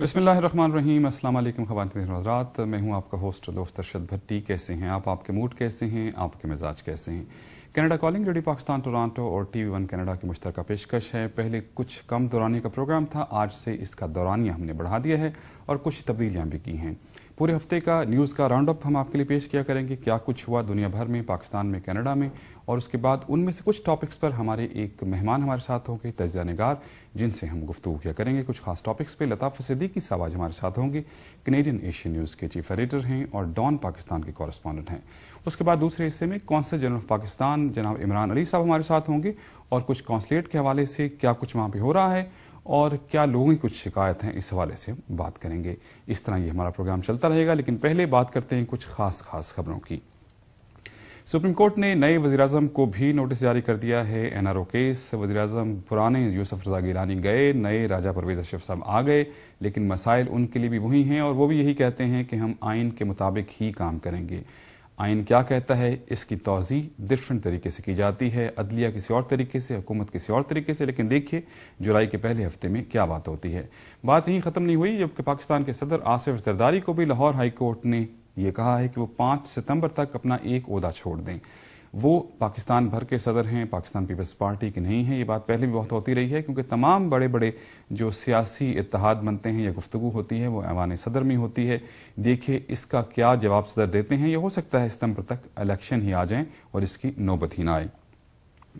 बिस्मिल्लाहिर्रहमानिर्रहीम। अस्सलाम वालेकुम ख़वातीन और हज़रात, मैं हूं आपका होस्ट दोस्त अरशद भट्टी। कैसे हैं आप? आपके मूड कैसे हैं? आपके मिजाज कैसे हैं? Canada calling, radio Pakistan Toronto और TV1 कनाडा की मुश्तरका पेशकश है। पहले कुछ कम दौरानिया का प्रोग्राम था, आज से इसका दौरानिया हमने बढ़ा दिया है और कुछ तब्दीलियाँ भी की हैं। पूरे हफ्ते का न्यूज़ का राउंड अप हम आपके लिए पेश किया करेंगे, क्या कुछ हुआ दुनिया भर में, पाकिस्तान में, कनाडा में, और उसके बाद उनमें से कुछ टॉपिक्स पर हमारे एक मेहमान हमारे साथ होंगे, तज्ज़िया निगार, जिनसे हम गुफ्तगू किया करेंगे कुछ खास टॉपिक्स पे। लताफ़ सिद्दीकी साहब आज हमारे साथ होंगे, कैनेडियन एशियन न्यूज़ के चीफ एडिटर हैं और डॉन पाकिस्तान के कॉरेस्पॉन्डेंट हैं। उसके बाद दूसरे हिस्से में कौंसल जनरल ऑफ पाकिस्तान जनाब इमरान अली साहब हमारे साथ होंगे और कुछ कौंसलेट के हवाले से क्या कुछ वहाँ पर हो रहा है और क्या लोगों की कुछ शिकायत हैं, इस हवाले से बात करेंगे। इस तरह ये हमारा प्रोग्राम चलता रहेगा, लेकिन पहले बात करते हैं कुछ खास खबरों की। सुप्रीम कोर्ट ने नए वज़ीर-ए-आज़म को भी नोटिस जारी कर दिया है। NRO केस, वज़ीर-ए-आज़म पुराने यूसुफ रज़ा गिलानी गए, नए राजा परवेज़ अशरफ साहब आ गए, लेकिन मसाइल उनके लिए भी वही हैं और वो भी यही कहते हैं कि हम आइन के मुताबिक ही काम करेंगे। आइन क्या कहता है इसकी तौज़ीह डिफरेंट तरीके से की जाती है, अदलिया किसी और तरीके से, हुकूमत किसी और तरीके से, लेकिन देखिए जुलाई के पहले हफ्ते में क्या बात होती है। बात यहीं ख़त्म नहीं हुई, जबकि पाकिस्तान के सदर आसिफ ज़रदारी को भी लाहौर हाई कोर्ट ने ये कहा है कि वो 5 सितंबर तक अपना एक ओहदा छोड़ दें। वो पाकिस्तान भर के सदर हैं, पाकिस्तान पीपल्स पार्टी के नहीं हैं। ये बात पहले भी बहुत होती रही है, क्योंकि तमाम बड़े बड़े जो सियासी इत्तेहाद बनते हैं या गुफ्तगू होती है वो ऐवान सदर में होती है। देखिए इसका क्या जवाब सदर देते हैं। ये हो सकता है सितंबर तक इलेक्शन ही आ जाए और इसकी नौबत ही ना आए।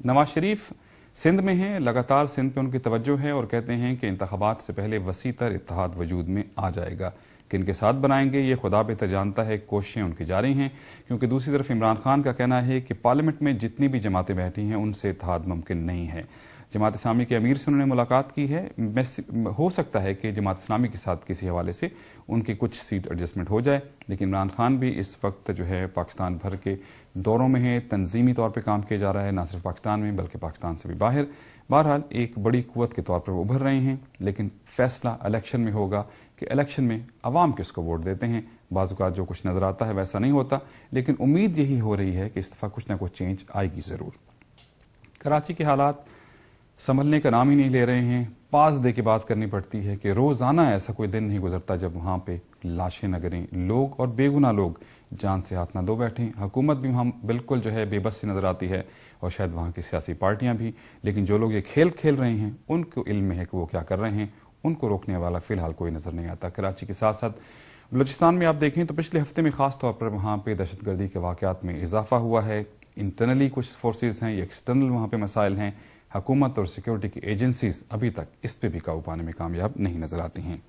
नवाज शरीफ सिंध में हैं, लगातार सिंध पे उनकी तवज्जो है और कहते हैं कि इंतखाबात से पहले वसी तर इत्तेहाद वजूद में आ जाएगा। किन के साथ बनाएंगे ये खुदा बेहतर जानता है, कोशिशें उनकी जारी हैं, क्योंकि दूसरी तरफ इमरान खान का कहना है कि पार्लियामेंट में जितनी भी जमातें बैठी हैं उनसे इत्तेहाद मुमकिन नहीं है। जमात इस्लामी के अमीर से उन्होंने मुलाकात की है, हो सकता है कि जमात इस्लामी के साथ किसी हवाले से उनकी कुछ सीट एडजस्टमेंट हो जाए, लेकिन इमरान खान भी इस वक्त जो है पाकिस्तान भर के दौरों में है, तंजीमी तौर पर काम किया जा रहा है, न सिर्फ पाकिस्तान में बल्कि पाकिस्तान से भी बाहर। बहरहाल एक बड़ी कुव्वत के तौर पर वो उभर रहे हैं, लेकिन फैसला इलेक्शन में होगा कि इलेक्शन में अवाम किसको वोट देते हैं। बाज़ जो कुछ नजर आता है वैसा नहीं होता, लेकिन उम्मीद यही हो रही है कि इस दफा कुछ ना कुछ चेंज आएगी जरूर। कराची के हालात संभलने का नाम ही नहीं ले रहे हैं। पास दे के बात करनी पड़ती है कि रोजाना ऐसा कोई दिन नहीं गुजरता जब वहां पे लाशें न गिरें, लोग और बेगुनाह लोग जान से हाथ न धो बैठें। हुकूमत भी वहां बिल्कुल जो है बेबस सी नजर आती है और शायद वहां की सियासी पार्टियां भी, लेकिन जो लोग ये खेल खेल रहे हैं उनको इल्म में है कि वो क्या कर रहे हैं, उनको रोकने वाला फिलहाल कोई नजर नहीं आता। कराची के साथ साथ बलूचिस्तान में आप देखें तो पिछले हफ्ते में खास तौर पर वहां पे दहशतगर्दी के वाकयात में इजाफा हुआ है। इंटरनली कुछ फोर्सेज हैं, एक्सटर्नल वहां पे मसाइल हैं। हुकूमत और सिक्योरिटी की एजेंसीज अभी तक इस पे भी काबू पाने में कामयाब नहीं नजर आती हैं।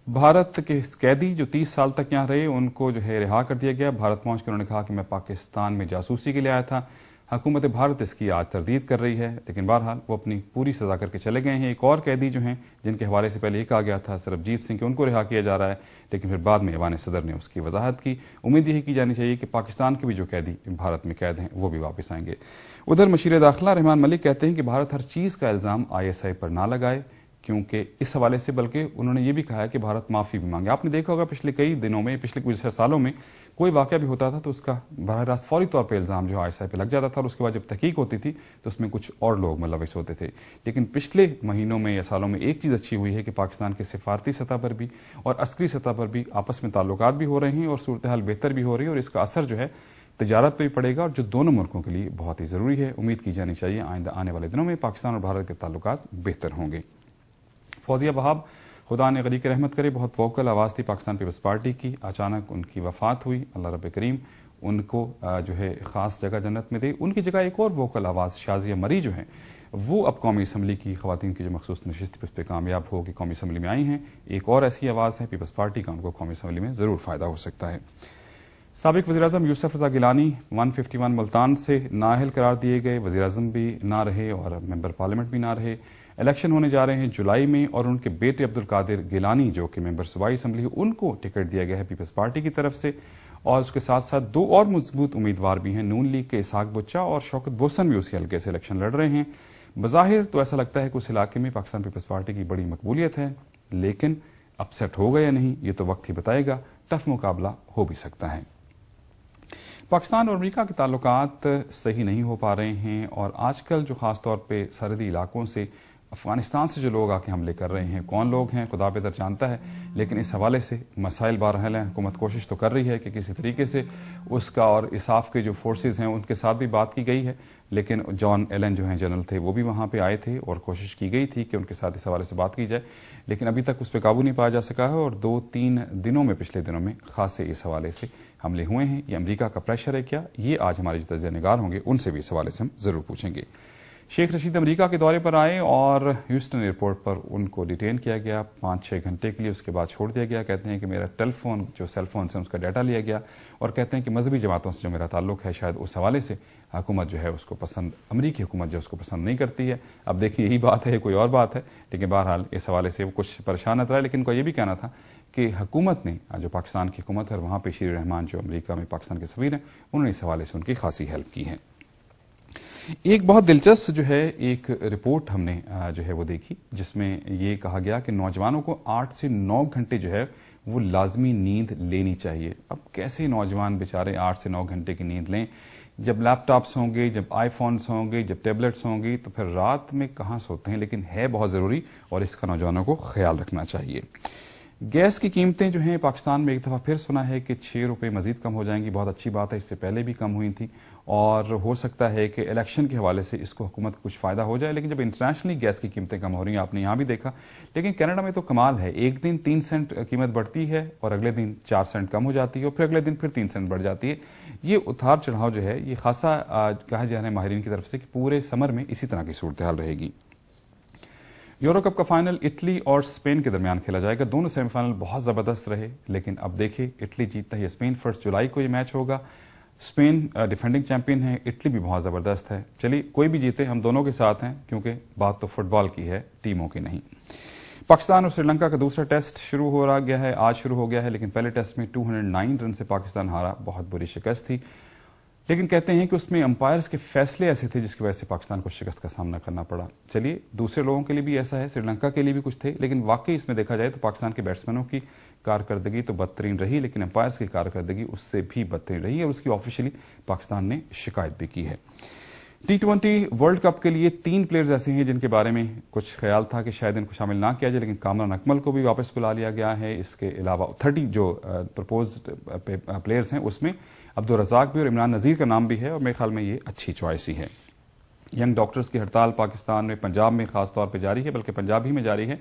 भारत के कैदी जो 30 साल तक यहाँ रहे उनको जो है रिहा कर दिया गया। भारत पहुंच कर उन्होंने कहा कि मैं पाकिस्तान में जासूसी के लिए आया था। हुकूमत भारत इसकी आज तरदीद कर रही है, लेकिन बहरहाल वो अपनी पूरी सजा करके चले गए हैं। एक और कैदी जो हैं जिनके हवाले से पहले ये कहा गया था सरबजीत सिंह, उनको रिहा किया जा रहा है, लेकिन फिर बाद में ऐवान सदर ने उसकी वजाहत की। उम्मीद यही की जानी चाहिए कि पाकिस्तान के भी जो कैदी भारत में कैद हैं वो भी वापस आएंगे। उधर मशीर दाखिला रहमान मलिक कहते हैं कि भारत हर चीज का इल्जाम ISI पर ना लगाए, क्योंकि इस हवाले से बल्कि उन्होंने ये भी कहा है कि भारत माफी भी मांगे। आपने देखा होगा पिछले कई दिनों में, पिछले कुछ सालों में कोई वाकया भी होता था तो उसका बराह रास्त फौरी तौर पर इल्जाम जो ISI पे लग जाता था और उसके बाद जब तहकीक होती थी तो उसमें कुछ और लोग मुलविस होते थे। लेकिन पिछले महीनों में या सालों में एक चीज अच्छी हुई है कि पाकिस्तान के सिफारती सतह पर भी और अस्करी सतह पर भी आपस में ताल्लुकात भी हो रहे हैं और सूरत हाल बेहतर भी हो रही है, और इसका असर जो है तजारत पे भी पड़ेगा और जो दोनों मुल्कों के लिए बहुत ही जरूरी है। उम्मीद की जानी चाहिए आइंदा आने वाले दिनों में पाकिस्तान और भारत के ताल्लुकात बेहतर होंगे। फौजिया वहाब, खुदा ने गनी की रहमत करे, बहुत वोकल आवाज़ थी पाकिस्तान पीपल्स पार्टी की। अचानक उनकी वफात हुई, अल्लाह रब करीम उनको जो है ख़ास जगह जन्नत में दे। उनकी जगह एक और वोकल आवाज़ शाजिया मरी जो है वो अब कौमी असम्बली की ख़वातीन की जो मखसूस नशिस्त उस पर कामयाब हो कि कौमी असम्बली में आई हैं। एक और ऐसी आवाज़ है पीपल्स पार्टी का, उनको कौमी असम्बली में ज़रूर फ़ायदा हो सकता है। साबिक वज़ीर-ए-आज़म यूसुफ रज़ा गिलानी 151 मुल्तान से नाअहल करार दिए गए। वज़ीर-ए-आज़म भी ना रहे और मेंबर पार्लियामेंट भी ना रहे। इलेक्शन होने जा रहे हैं जुलाई में और उनके बेटे अब्दुल कादिर गिलानी जो कि मेंबर सूबाई असम्बली है उनको टिकट दिया गया है पीपल्स पार्टी की तरफ से। और उसके साथ साथ दो और मजबूत उम्मीदवार भी हैं, नून लीग के इसहाक बुच्चा और शौकत बोसन भी उसी हल्के से इलेक्शन लड़ रहे हैं। बज़ाहिर तो ऐसा लगता है कि उस इलाके में पाकिस्तान पीपल्स पार्टी की बड़ी मकबूलियत है, लेकिन अपसेट होगा या नहीं ये तो वक्त ही बताएगा। टफ मुकाबला हो भी सकता है। पाकिस्तान और अमेरिका के ताल्लुकात सही नहीं हो पा रहे हैं और आजकल जो खास तौर पे सरहदी इलाकों से افغانستان سے جو لوگ آ کے حملے کر رہے ہیں کون لوگ ہیں خدا بہتر جانتا ہے، لیکن اس حوالے سے مسائل بہرحال ہیں. حکومت کوشش تو کر رہی ہے کہ کسی طریقے سے اس کا اور اساف کے جو فورسز ہیں ان کے ساتھ بھی بات کی گئی ہے، لیکن جان ایلن جو ہیں جنرل تھے وہ بھی وہاں پہ آئے تھے اور کوشش کی گئی تھی کہ ان کے ساتھ اس حوالے سے بات کی جائے، لیکن ابھی تک اس پہ قابو نہیں پایا جا سکا ہے. اور 2-3 دنوں میں پچھلے دنوں میں خاصے اس حوالے سے حملے ہوئے ہیں. یہ امریکہ کا پریشر ہے کیا؟ یہ آج ہمارے جو تجزیہ نگار ہوں گے ان سے بھی اس حوالے سے ہم ضرور پوچھیں گے. شیخ رشید امریکہ کے دورے پر آئے اور ہیوسٹن ایئرپورٹ پر ان کو ڈیٹین کیا گیا 5-6 گھنٹے کے لیے، اس کے بعد چھوڑ دیا گیا. کہتے ہیں کہ میرا ٹیلی فون جو سیل فون سے اس کا ڈیٹا لیا گیا، اور کہتے ہیں کہ مذہبی جماعتوں سے جو میرا تعلق ہے شاید اس حوالے سے حکومت جو ہے اس کو پسند، امریکی حکومت جو اس کو پسند نہیں کرتی ہے. اب دیکھیں یہی بات ہے کوئی اور بات ہے، لیکن بہرحال اس حوالے سے وہ کچھ پریشان نظر آئے. لیکن ان کو یہ بھی کہنا تھا کہ حکومت نے جو پاکستان کی حکومت ہے اور وہاں پہ شیر رحمان جو امریکہ میں پاکستان کے سفیر ہیں انہوں نے اس حوالے سے ان کی خاصی ہیلپ کی ہے. ایک بہت دلچسپ جو ہے ایک رپورٹ ہم نے جو ہے وہ دیکھی جس میں یہ کہا گیا کہ نوجوانوں کو 8 سے 9 گھنٹے جو ہے وہ لازمی نیند لینی چاہیے. اب کیسے نوجوان بیچارے 8 سے 9 گھنٹے کی نیند لیں؟ جب لیپ ٹاپس ہوں گے، جب آئی فونس ہوں گے، جب ٹیبلٹس ہوں گی تو پھر رات میں کہاں سوتے ہیں، لیکن ہے بہت ضروری اور اس کا نوجوانوں کو خیال رکھنا چاہیے. گیس کی قیمتیں جو ہیں پاکستان میں ایک دفعہ پھر سنا ہے کہ 6 روپے مزید کم ہو جائیں گی. بہت اچھی بات ہے، اس سے پہلے بھی کم ہوئی تھی اور ہو سکتا ہے کہ الیکشن کے حوالے سے اس کو حکومت کو کچھ فائدہ ہو جائے. لیکن جب انٹرنیشنلی گیس کی قیمتیں کم ہو رہی ہیں آپ نے یہاں بھی دیکھا، لیکن کینیڈا میں تو کمال ہے، ایک دن 3 سینٹ قیمت بڑھتی ہے اور اگلے دن 4 سینٹ کم ہو جاتی ہے اور پھر اگلے دن پھر 3 سینٹ بڑھ جاتی ہے. یہ اتار چڑھاؤ جو ہے یہ خاصا کہا جا رہا ہے ماہرین کی طرف سے کہ پورے سمر میں اسی طرح کی صورتحال رہے گی. یورو کپ کا فائنل اٹلی اور اسپین کے درمیان کھیلا جائے گا. دونوں سیمی فائنل بہت زبردست رہے، لیکن اب دیکھیں اٹلی جیتتا ہے یا اسپین. 1 جولائی کو یہ میچ ہوگا. اسپین ڈیفینڈنگ چیمپئن ہے، اٹلی بھی بہت زبردست ہے. چلیے کوئی بھی جیتے ہم دونوں کے ساتھ ہیں کیونکہ بات تو فٹ بال کی ہے، ٹیموں کی نہیں. پاکستان اور سری لنکا کا دوسرا ٹیسٹ شروع ہو رہا گیا ہے، آج شروع ہو گیا ہے، لیکن پہلے ٹیسٹ میں 209 رن سے پاکستان ہارا، بہت بری شکست تھی. لیکن کہتے ہیں کہ اس میں امپائرز کے فیصلے ایسے تھے جس کی وجہ سے پاکستان کو شکست کا سامنا کرنا پڑا. چلیے دوسرے لوگوں کے لیے بھی ایسا ہے، سری لنکا کے لیے بھی کچھ تھے، لیکن واقعی اس میں دیکھا جائے تو پاکستان کے بیٹسمینوں کی کارکردگی تو بدترین رہی، لیکن امپائرز کی کارکردگی اس سے بھی بدترین رہی اور اس کی آفیشلی پاکستان نے شکایت بھی کی ہے. T20 ورلڈ کپ کے لیے 3 پلیئرز ایسے ہیں جن کے بارے میں کچھ خیال تھا کہ شاید ان کو شامل نہ کیا جائے، لیکن کامران اکمل کو بھی واپس بلا لیا گیا ہے. اس کے علاوہ 30 جو پرپوزڈ پلیئرز ہیں اس میں عبدالرزاق بھی اور عمران نذیر کا نام بھی ہے، اور میرے خیال میں یہ اچھی چوائس ہی ہے. ینگ ڈاکٹرز کی ہڑتال پاکستان میں پنجاب میں خاص طور پہ جاری ہے، بلکہ پنجاب ہی میں جاری ہے.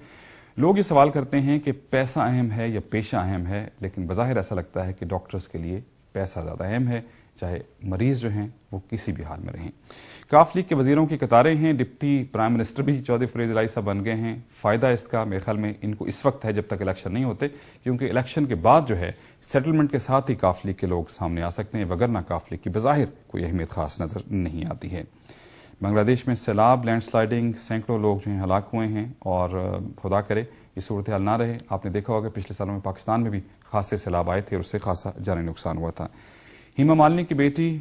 لوگ یہ سوال کرتے ہیں کہ پیسہ اہم ہے یا پیشہ اہم ہے، لیکن بظاہر ایسا لگتا ہے کہ ڈاکٹرز کے لیے پیسہ زیادہ اہم ہے، چاہے مریض جو ہیں وہ کسی بھی حال میں رہیں. کاف لیگ کے وزیروں کی قطاریں ہیں، ڈپٹی پرائم منسٹر بھی چودھری فریز الہی صاحب بن گئے ہیں. فائدہ اس کا میرے خیال میں ان کو اس وقت ہے جب تک الیکشن نہیں ہوتے، کیونکہ الیکشن کے بعد جو ہے سیٹلمنٹ کے ساتھ ہی کاف لیگ کے لوگ سامنے آ سکتے ہیں، وگرنہ کاف لیگ کی بظاہر کوئی اہمیت خاص نظر نہیں آتی ہے. بنگلہ دیش میں سیلاب، لینڈ سلائڈنگ، سینکڑوں لوگ جو ہیں ہلاک ہوئے ہیں اور خدا کرے یہ صورتحال نہ رہے. آپ نے دیکھا ہوگا پچھلے سالوں میں پاکستان میں بھی خاصے سیلاب آئے تھے اور اس سے خاصا جانی نقصان ہوا تھا. ہیما مالنی کی بیٹی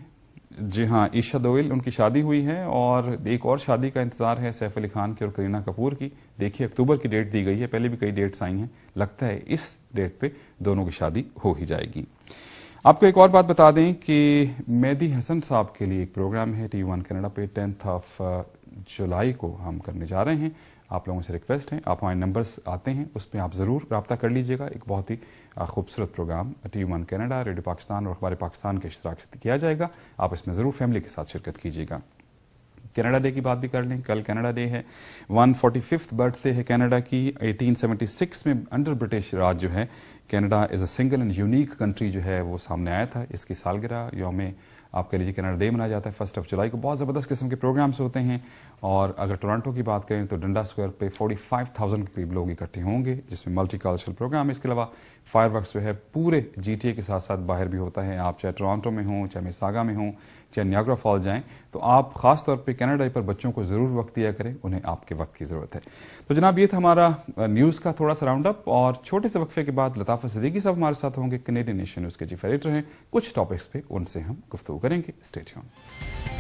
جی ہاں عیشا دوئل، ان کی شادی ہوئی ہے اور ایک اور شادی کا انتظار ہے سیف علی خان کی اور کرینہ کپور کی. دیکھیے اکتوبر کی ڈیٹ دی گئی ہے، پہلے بھی کئی ڈیٹس آئی ہیں، لگتا ہے اس ڈیٹ پہ دونوں کی شادی ہو ہی جائے گی. آپ کو ایک اور بات بتا دیں کہ مہدی حسن صاحب کے لیے ایک پروگرام ہے TV1 کینیڈا پہ 10 جولائی کو ہم کرنے جا رہے ہیں. آپ لوگوں سے ریکویسٹ ہے، آپ ہمارے نمبرز آتے ہیں اس پہ آپ ضرور رابطہ کر لیجئے گا. ایک بہت ہی خوبصورت programme TV1 Canada, radio Pakistan اور اخبار پاکستان کے اشتراک سے کیا جائے گا. آپ اس میں ضرور فیملی کے ساتھ شرکت کیجیے گا. کینیڈا ڈے کی بات بھی کر لیں، کل کینیڈا ڈے ہے. 145th برتھ ڈے ہے کینیڈا کی. 1876 میں انڈر برٹش راج جو ہے Canada is a single and unique country جو ہے وہ سامنے آیا تھا. اس کی سالگرہ یوم آپ کہہ لیجیے کینیڈا ڈے منایا جاتا ہے 1 جولائی کو. بہت زبردست قسم کے پروگرامز ہوتے ہیں اور اگر ٹورانٹو کی بات کریں تو ڈنڈا اسکوائر پہ 45,000 کے قریب لوگ اکٹھے ہوں گے جس میں ملٹی کلچرل پروگرام. اس کے علاوہ فائر ورکس جو ہے پورے GTA کے ساتھ ساتھ باہر بھی ہوتا ہے. آپ چاہے ٹورانٹو میں ہوں، چاہے میساگا میں ہوں، چاہے نیاگرا فال جائیں تو آپ خاص طور پہ کینیڈا ڈے پر بچوں کو ضرور وقت دیا کریں، انہیں آپ کے وقت کی ضرورت ہے. تو جناب یہ تھا ہمارا نیوز کا تھوڑا سا راؤنڈ اپ، اور چھوٹے سے وقفے کے بعد لطافت صدیقی صاحب ہمارے ساتھ ہوں گے، کینیڈین نیشن نیوز کے چیف ایڈیٹر ہیں. کچھ ٹاپکس پہ ان سے ہم گفتگو کریں گے. Stay tune.